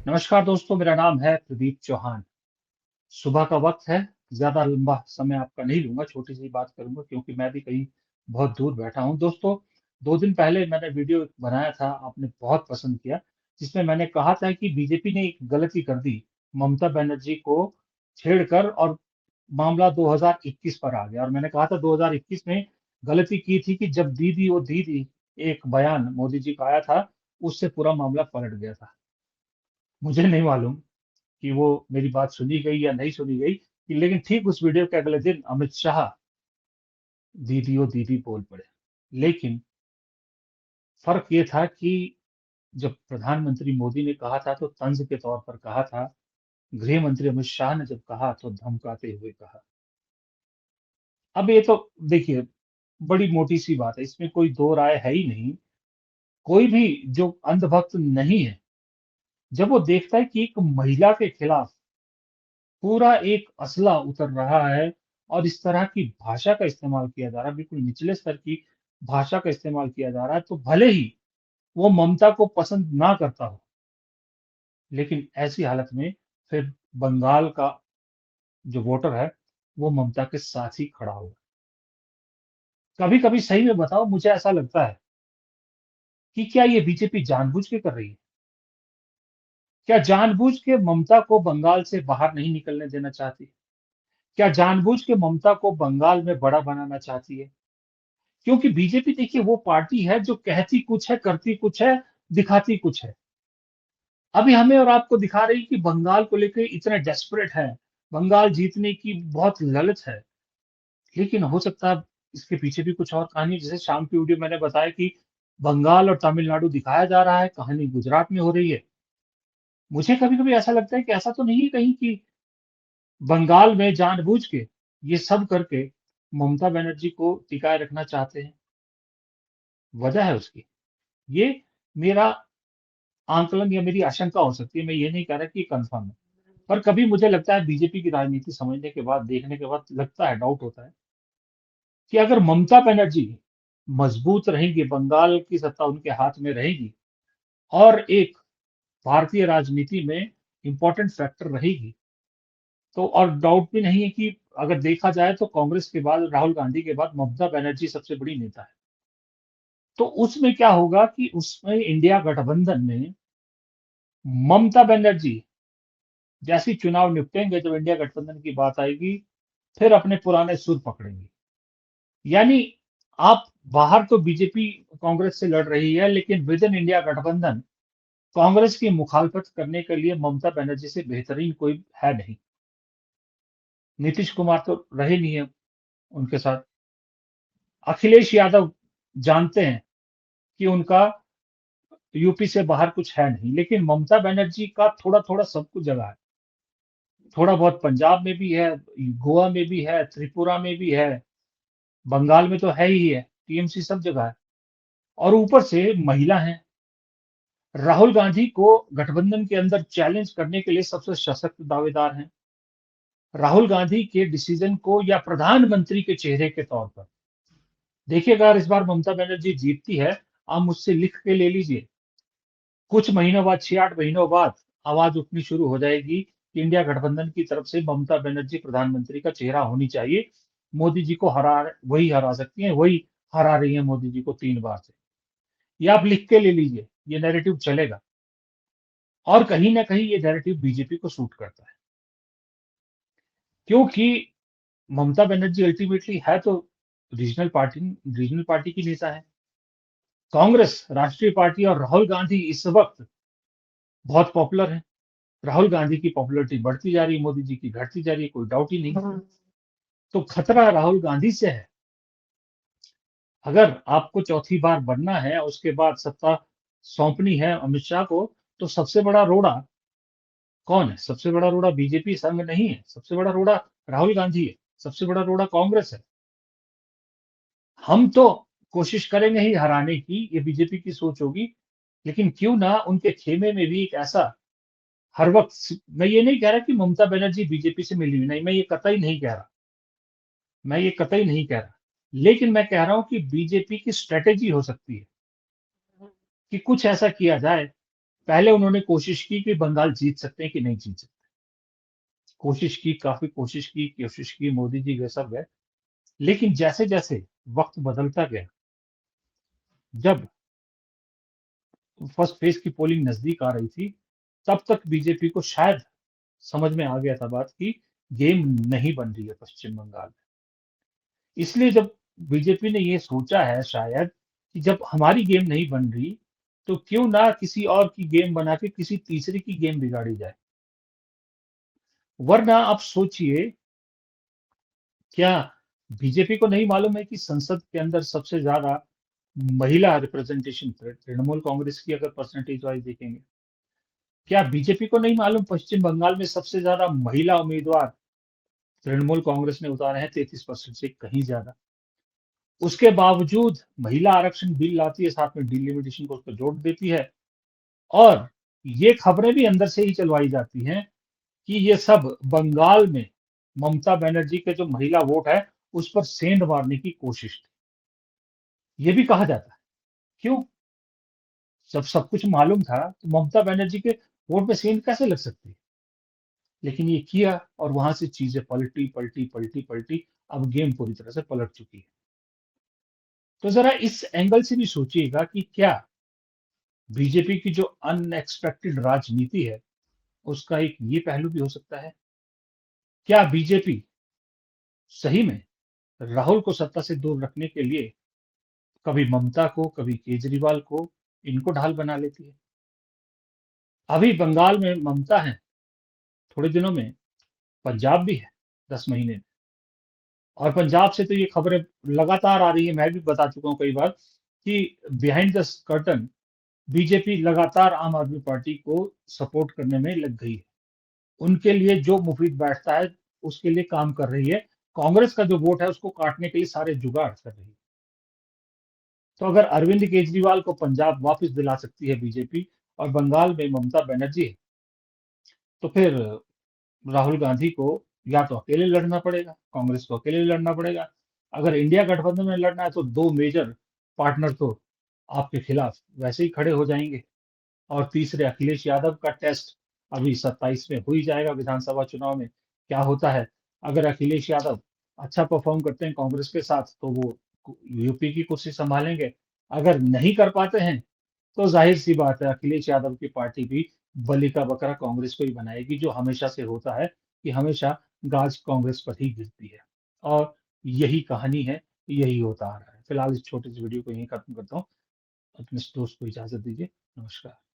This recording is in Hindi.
नमस्कार दोस्तों, मेरा नाम है प्रदीप चौहान। सुबह का वक्त है, ज़्यादा लंबा समय आपका नहीं लूँगा, छोटी-सी बात करूँगा क्योंकि मैं भी कहीं बहुत दूर बैठा हूँ। दोस्तों, 2 दिन पहले मैंने वीडियो बनाया था, आपने बहुत पसंद किया, जिसमें मैंने कहा था कि बीजेपी ने एक गलती कर दी, ममता बनर्जी को छेड़कर और मामला 2021 पर आ गया और मैंने कहा था 2021 में गलती की थी कि जब दीदी वो दीदी एक बयान मोदी जी का आया था, उससे पूरा मामला पलट गया था। मुझे नहीं मालूम कि वो मेरी बात सुनी गई या नहीं सुनी गई, कि लेकिन ठीक उस वीडियो के अगले दिन अमित शाह दीदी ओ दीदी बोल पड़े। लेकिन फ़र्क ये था कि जब प्रधानमंत्री मोदी ने कहा था तो तंज़ के तौर पर कहा था, गृह मंत्री अमित शाह ने जब कहा तो धमकाते हुए कहा। अब ये तो देखिए बड़ी मोटी-सी बात है, इसमें कोई दो राय है ही नहीं। कोई भी जो अंधभक्त नहीं है, जब वो देखता है कि एक महिला के खिलाफ पूरा एक असला उतर रहा है और इस तरह की भाषा का इस्तेमाल किया जा रहा है, बिल्कुल निचले स्तर की भाषा का इस्तेमाल किया जा रहा है, तो भले ही वो ममता को पसंद ना करता हो, लेकिन ऐसी हालत में फिर बंगाल का जो वोटर है, वो ममता के साथ ही खड़ा होगा। कभी-कभी सही में बताओ मुझे ऐसा लगता है कि क्या ये बीजेपी जानबूझ के कर रही है? क्या जानबूझ के ममता को बंगाल से बाहर नहीं निकलने देना चाहती? क्या जानबूझ के ममता को बंगाल में बड़ा बनाना चाहती है? क्योंकि बीजेपी देखिए वो पार्टी है जो कहती कुछ है, करती कुछ है, दिखाती कुछ है। अभी हमें और आपको दिखा रही है कि बंगाल को लेके इतने डेस्परेट है, बंगाल जीतने की बहुत ललच है। लेकिन हो सकता है इसके पीछे भी कुछ और कहानी है, जैसे शाम की वीडियो मैंने बताया कि बंगाल और तमिलनाडु दिखाया जा रहा है, कहानी गुजरात में हो रही है। मुझे कभी-कभी ऐसा लगता है कि ऐसा तो नहीं है कहीं कि बंगाल में जानबूझ के ये सब करके ममता बनर्जी को टिकाए रखना चाहते हैं। वजह है उसकी। ये मेरा आंकलन या मेरी आशंका हो सकती है, मैं ये नहीं कह रहा कि ये कन्फर्म है। पर कभी मुझे लगता है बीजेपी की राजनीति समझने के बाद, देखने के बाद लगता है, डाउट होता है कि अगर ममता बनर्जी मजबूत रहेंगी, बंगाल की सत्ता उनके हाथ में रहेगी और एक भारतीय राजनीति में इम्पोर्टेंट फैक्टर रहेगी, तो और डाउट भी नहीं है कि अगर देखा जाए तो कांग्रेस के बाद, राहुल गांधी के बाद ममता बनर्जी सबसे बड़ी नेता है। तो उसमें क्या होगा कि उसमें इंडिया गठबंधन में ममता बनर्जी जैसे ही चुनाव निपटेंगे, जब इंडिया गठबंधन की बात आएगी, फिर अपने पुराने सुर पकड़ेंगी। यानी आप बाहर तो बीजेपी कांग्रेस से लड़ रही है, लेकिन विद इन इंडिया गठबंधन कांग्रेस की मुखालफत करने के लिए ममता बनर्जी से बेहतरीन कोई है नहीं। नीतीश कुमार तो रहे नहीं है उनके साथ। अखिलेश यादव जानते हैं कि उनका यूपी से बाहर कुछ है नहीं, लेकिन ममता बनर्जी का थोड़ा-थोड़ा सब कुछ जगह है। थोड़ा बहुत पंजाब में भी है, गोवा में भी है, त्रिपुरा में भी है, बंगाल में तो है ही है, टीएमसी सब जगह है और ऊपर से महिला हैं। राहुल गांधी को गठबंधन के अंदर चैलेंज करने के लिए सबसे सशक्त दावेदार हैं। राहुल गांधी के डिसीजन को या प्रधानमंत्री के चेहरे के तौर पर देखिएगा, अगर इस बार ममता बनर्जी जीतती है, आप मुझसे लिख के ले लीजिए। कुछ महीनों बाद, 6-8 महीनों बाद आवाज उठनी शुरू हो जाएगी कि इंडिया गठबंधन की तरफ से ममता बनर्जी प्रधानमंत्री का चेहरा होनी चाहिए। मोदी जी को वही हरा सकती हैं, वही हरा रही हैं मोदी जी को 3 बार से। ये आप लिख के ले लीजिए, ये नैरेटिव चलेगा और कहीं न कहीं ये नैरेटिव बीजेपी को सूट करता है। क्योंकि ममता बनर्जी अल्टीमेटली है तो रीजनल पार्टी की नेता है। कांग्रेस राष्ट्रीय पार्टी और राहुल गांधी इस वक़्त बहुत पॉपुलर हैं। राहुल गांधी की पॉपुलैरिटी बढ़ती जा रही है, मोदी जी की घटती जा रही है, कोई डाउट ही नहीं। तो खतरा राहुल गांधी से है। अगर आपको चौथी बार बनना है, उसके बाद सत्ता सौंपनी है अमित शाह को, तो सबसे बड़ा रोड़ा कौन है? सबसे बड़ा रोड़ा बीजेपी संघ नहीं है, सबसे बड़ा रोड़ा राहुल गांधी है, सबसे बड़ा रोड़ा कांग्रेस है। हम तो कोशिश करेंगे ही हराने की, ये बीजेपी की सोच होगी, लेकिन क्यों ना उनके खेमे में भी एक ऐसा हर वक़्त, मैं ये नहीं कह रहा कि ममता बनर्जी बीजेपी से मिली हुई नहीं, मैं ये कतई नहीं कह रहा। मैं ये कतई नहीं कह रहा। लेकिन मैं कह रहा हूँ कि बीजेपी की स्ट्रैटेजी हो सकती है कि कुछ ऐसा किया जाए पहले उन्होंने कोशिश की कि बंगाल जीत सकते हैं कि नहीं जीत सकते। कोशिश की, काफ़ी कोशिश की, मोदी जी गए, सब गए। लेकिन जैसे-जैसे वक़्त बदलता गया, जब फर्स्ट फेज़ की पोलिंग नज़दीक आ रही थी, तब तक बीजेपी को शायद समझ में आ गया था बात कि गेम नहीं बन रही है पश्चिम बंगाल में। इसलिए जब बीजेपी ने ये सोचा है शायद कि जब हमारी गेम नहीं बन रही, तो क्यों ना किसी और की गेम बना के किसी तीसरे की गेम बिगाड़ी जाए। वरना आप सोचिए, क्या बीजेपी को नहीं मालूम है कि संसद के अंदर सबसे ज़्यादा महिला रिप्रेजेंटेशन तृणमूल कांग्रेस की अगर परसेंटेज वाइज़ देखेंगे। क्या बीजेपी को नहीं मालूम पश्चिम बंगाल में सबसे ज़्यादा महिला उम्मीदवार तृणमूल कांग्रेस ने उतारे हैं 33% से कहीं ज़्यादा। उसके बावजूद महिला आरक्षण बिल लाती है, साथ में डिलिमिटेशन को उसको जोड़ देती है और ये खबरें भी अंदर से ही चलवाई जाती हैं कि ये सब बंगाल में ममता बनर्जी के जो महिला वोट है, उस पर सेंध मारने की कोशिश थी। ये भी कहा जाता है। क्यों? जब सब कुछ मालूम था, तो ममता बनर्जी के वोट में सेंध कैसे लग सकती है? लेकिन ये किया और वहाँ से चीज़ें पलटी। अब गेम पूरी तरह से पलट चुकी है। तो ज़रा इस एंगल से भी सोचिएगा कि क्या बीजेपी की जो अनएक्सपेक्टेड राजनीति है, उसका एक ये पहलू भी हो सकता है। क्या बीजेपी सही में राहुल को सत्ता से दूर रखने के लिए कभी ममता को, कभी केजरीवाल को, इनको ढाल बना लेती है? अभी बंगाल में ममता है, थोड़े दिनों में पंजाब भी है, 10 महीने में। और पंजाब से तो ये खबरें लगातार आ रही है, मैं भी बता चुका हूँ कई बार कि बिहाइंड द कर्टन बीजेपी लगातार आम आदमी पार्टी को सपोर्ट करने में लग गई है। उनके लिए जो मुफीद बैठता है, उसके लिए काम कर रही है। कांग्रेस का जो वोट है, उसको काटने के लिए सारे जुगाड़ कर रही है। तो अगर अरविंद केजरीवाल को पंजाब वापस दिला सकती है बीजेपी और बंगाल में ममता बनर्जी है, तो फिर राहुल गांधी को या तो अकेले लड़ना पड़ेगा, कांग्रेस को अकेले लड़ना पड़ेगा। अगर इंडिया गठबंधन में लड़ना है, तो 2 मेजर पार्टनर तो आपके खिलाफ वैसे ही खड़े हो जाएँगे। और तीसरे अखिलेश यादव का टेस्ट अभी 27 में हो ही जाएगा विधानसभा चुनाव में। क्या होता है, अगर अखिलेश यादव अच्छा परफ़ॉर्म करते हैं कांग्रेस के साथ, तो वो यूपी की कुर्सी सँभालेंगे। अगर नहीं कर पाते हैं, तो ज़ाहिर-सी बात है अखिलेश यादव की पार्टी भी बलि का बकरा कांग्रेस को ही बनाएगी, जो हमेशा से होता है कि हमेशा गाज कांग्रेस पर ही गिरती है। और यही कहानी है, यही होता आ रहा है। फिलहाल इस छोटे से वीडियो को यहीं खत्म करता हूँ। अपने दोस्त को इजाज़त दीजिए। नमस्कार।